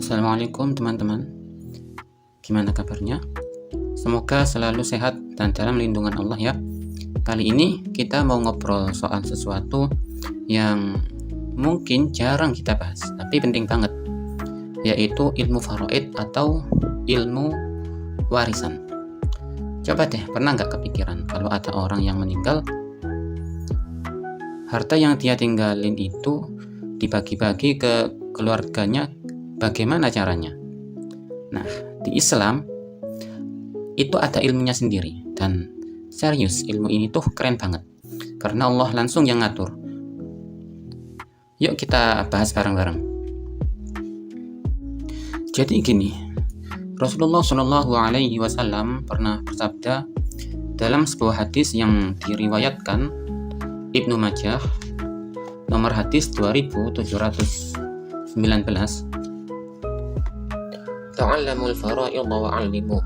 Assalamualaikum teman-teman. Gimana kabarnya? Semoga selalu sehat dan dalam lindungan Allah ya. Kali ini kita mau ngobrol soal sesuatu yang mungkin jarang kita bahas, tapi penting banget, yaitu ilmu faraid atau ilmu warisan. Coba deh, pernah nggak kepikiran kalau ada orang yang meninggal, harta yang dia tinggalin itu dibagi-bagi ke keluarganya, bagaimana caranya? Nah, di Islam itu ada ilmunya sendiri, dan serius, ilmu ini tuh keren banget karena Allah langsung yang ngatur. Yuk kita bahas bareng-bareng. Jadi gini, Rasulullah Shallallahu Alaihi Wasallam pernah bersabda dalam sebuah hadis yang diriwayatkan Ibnu Majah, nomor hadis 2719. Ta'allamul fara'idha wa'allimu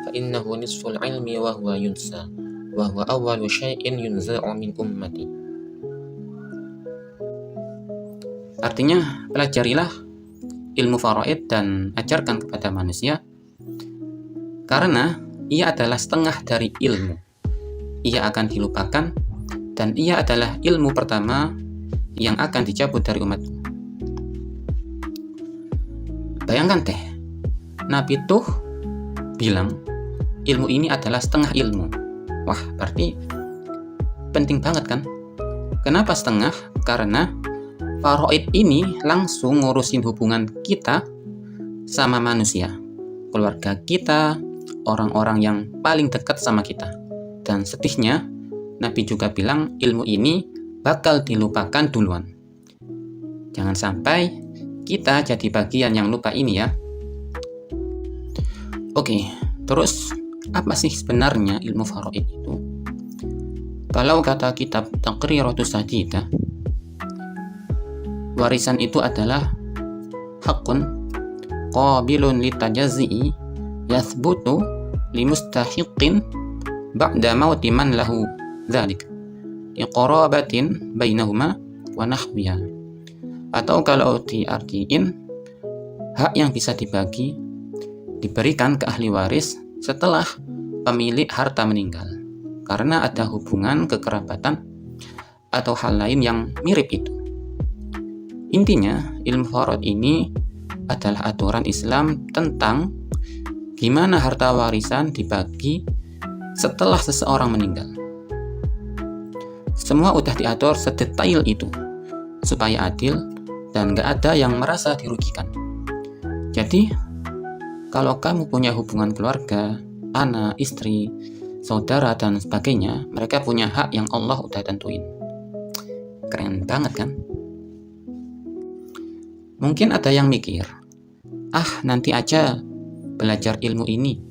fa innahu nisful ilmi wa huwa yunsa wa huwa awwalu syai'in yunza'u min ummati. Artinya, pelajarilah ilmu faraid dan ajarkan kepada manusia, karena ia adalah setengah dari ilmu. Ia akan dilupakan dan ia adalah ilmu pertama yang akan dicabut dari umatku. Bayangkan deh, Nabi tuh bilang ilmu ini adalah setengah ilmu. Wah, berarti penting banget kan? Kenapa setengah? Karena faraid ini langsung ngurusin hubungan kita sama manusia, keluarga kita, orang-orang yang paling dekat sama kita. Dan sedihnya, Nabi juga bilang ilmu ini bakal dilupakan duluan. Jangan sampai kita jadi bagian yang lupa ini ya. Oke, terus apa sih sebenarnya ilmu faraid itu? Kalau kata kitab Taqriratus Sadidah, warisan itu adalah hakun qabilun litajazzi'i yathbutu limustahiqin ba'da mauti man lahu dzalik iqrabatin bainahuma wa nahwiha. Atau kalau diartiin, hak yang bisa diberikan ke ahli waris setelah pemilik harta meninggal karena ada hubungan kekerabatan atau hal lain yang mirip itu. Intinya, ilmu faraid ini adalah aturan Islam tentang gimana harta warisan dibagi setelah seseorang meninggal. Semua udah diatur sedetail itu supaya adil dan gak ada yang merasa dirugikan. Jadi, kalau kamu punya hubungan keluarga, anak, istri, saudara, dan sebagainya, mereka punya hak yang Allah udah tentuin. Keren banget kan? Mungkin ada yang mikir, nanti aja belajar ilmu ini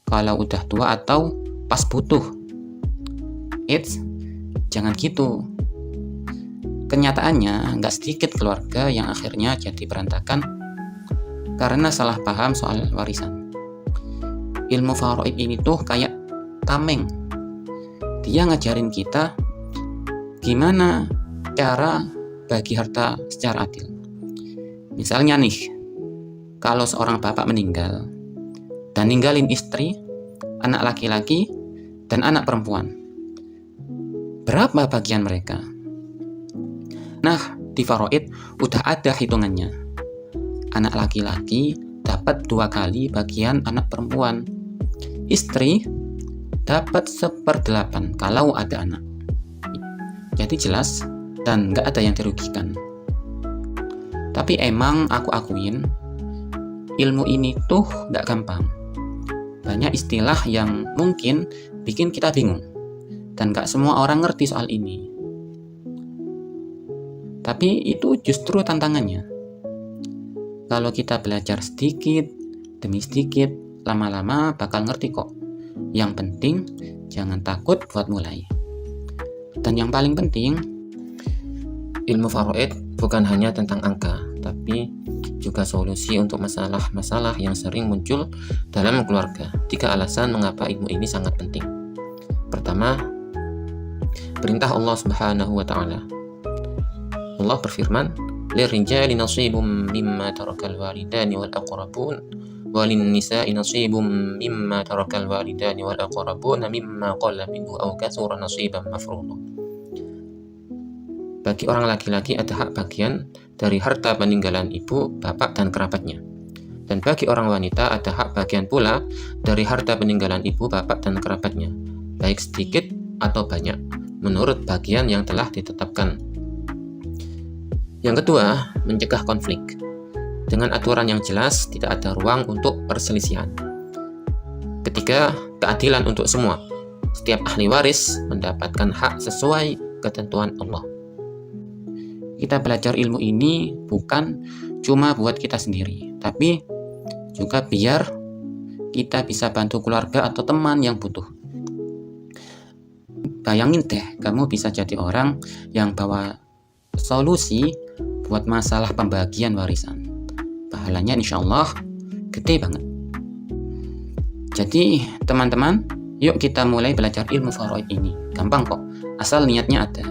kalau udah tua atau pas butuh. Jangan gitu. Kenyataannya, nggak sedikit keluarga yang akhirnya jadi berantakan karena salah paham soal warisan. Ilmu faraid ini tuh kayak tameng. Dia ngajarin kita gimana cara bagi harta secara adil. Misalnya nih, kalau seorang bapak meninggal dan ninggalin istri, anak laki-laki, dan anak perempuan, berapa bagian mereka? Nah, di faraid udah ada hitungannya. Anak laki-laki dapat 2 kali bagian anak perempuan. Istri dapat 1/8 kalau ada anak. Jadi jelas dan nggak ada yang dirugikan. Tapi emang aku akuin, ilmu ini tuh nggak gampang. Banyak istilah yang mungkin bikin kita bingung, dan nggak semua orang ngerti soal ini. Tapi itu justru tantangannya. Kalau kita belajar sedikit demi sedikit, lama-lama bakal ngerti kok. Yang penting, jangan takut buat mulai. Dan yang paling penting, ilmu faraid bukan hanya tentang angka, tapi juga solusi untuk masalah-masalah yang sering muncul dalam keluarga. 3 alasan mengapa ilmu ini sangat penting. Pertama, perintah Allah Subhanahu wa Ta'ala. Allah berfirman, Lirijali nasibum mimma tarakal walidani wal aqrabun وللنساء نصيب مما ترك الوالدان والأقربون مما قل منه أو كثر نصيبا مفروضا. Bagi orang laki-laki ada hak bagian dari harta peninggalan ibu, bapak, dan kerabatnya. Dan bagi orang wanita ada hak bagian pula dari harta peninggalan ibu, bapak, dan kerabatnya, baik sedikit atau banyak, menurut bagian yang telah ditetapkan. Yang kedua, mencegah konflik. Dengan aturan yang jelas, tidak ada ruang untuk perselisihan. Ketiga, keadilan untuk semua. Setiap ahli waris mendapatkan hak sesuai ketentuan Allah. Kita belajar ilmu ini bukan cuma buat kita sendiri, tapi juga biar kita bisa bantu keluarga atau teman yang butuh. Bayangin deh, kamu bisa jadi orang yang bawa solusi buat masalah pembagian warisan. Pahalanya insya Allah gede banget. Jadi teman-teman, yuk kita mulai belajar ilmu faraid ini. Gampang kok, asal niatnya ada.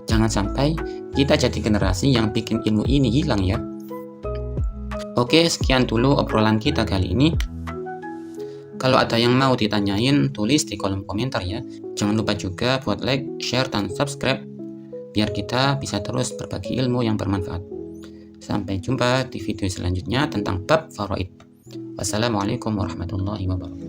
Jangan sampai kita jadi generasi yang bikin ilmu ini hilang ya. Oke, sekian dulu obrolan kita kali ini. Kalau ada yang mau ditanyain, tulis di kolom komentar ya. Jangan lupa juga buat like, share, dan subscribe biar kita bisa terus berbagi ilmu yang bermanfaat. Sampai jumpa di video selanjutnya tentang bab faraid. Wassalamualaikum warahmatullahi wabarakatuh.